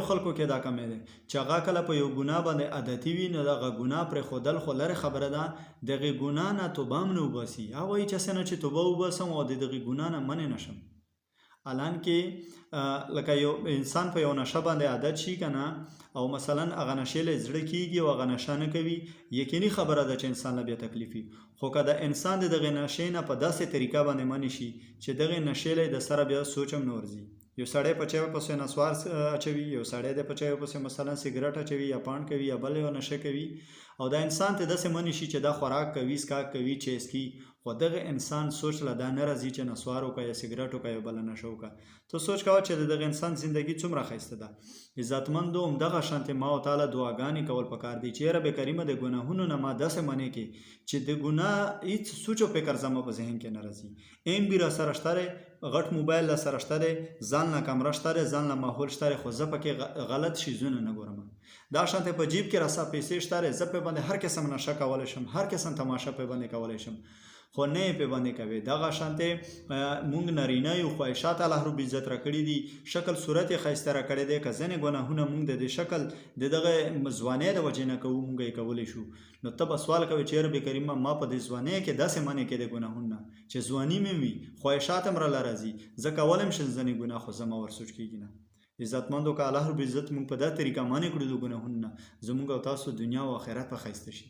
خلکو کې دا کمی دی چې هغه کله په یو ګناه باندې عادتي وي نو دغه ګناه پرېښودل خو لرې خبره ده دغې ګناه نه توبه هم نه وباسي هغه وایي چې څنګه چې توبه وباسم او د دغې ګناه نه منې نه شم الان کې لکه یو انسان په یو نشه باندې عادت شي که نه او مثلا هغه نشې له زړه کېږي او هغه نشه نه کوي یقیني خبره ده چې انسان له بیا تکلیف وي خو که د انسان د دغې نشې نه په داسې طریقه باندې منې شي چې دغې نشې له د سره بیا سوچ هم نه ورځي یو سړی په چایو پسې نسوار اچوي یو سړی د په چایو پسې مثلا سګرټ اچوي یا پان کوي یا بل یو نشه کوي او دا انسان ته داسې منې شي چې دا خوراک کوي څښاک کوي چې اسکي خو دغه انسان سوچ له دا نه راځي چې نسوار وکړه یا سګرټ وکړه یا بله نشه وکړه ته سوچ کوه چې د دغه انسان زندګي څومره ښایسته ده عزتمندو همدغه شانتې ما ورته دعاګانې کول پکار دي چې رب کریمه د ګناهونو نه ما داسې منې کې چې د ګناه هېڅ سوچ و فکر زما په ذهن کې نه راځي ایم بي را سره شته دی غټ موبایل را سره شته دی ځان له کمره شته دی ځان له ماحول شته دی خو زه پکې غلط شیزونه نه ګورم دا شانتې په جیب کې راسه پیسې شته دی زه پې باندې هر قسم نشه کولی شم هر قسم تماشه پې باندې کولی شم خو نه یې پې باندې کوي دغه شانتې مونږ نارینه یو خواهشات الله رب عزت را کړي دي شکل صورت یې ښایسته را کړی دی که ځینې ګناهونه مونږ د دې شکل د دغه ځوانۍ د وجې نه کوو مونږ یې کولی شو نو ته به سوال کوې چې رب کریمه ما په دې ځوانۍ کې داسې منې کې د ګناهونو نه چې ځواني مې وي خواهشات هم راله راځي زه کولی هم شم ځینې ګناه خو زما ورسوچ کېږي نه عزتمندو که الله رب عزت مونږ په دا طریقه منې کړو د ګناهونو نه زمونږ او تاسو دنیا او آخرت به ښایسته شي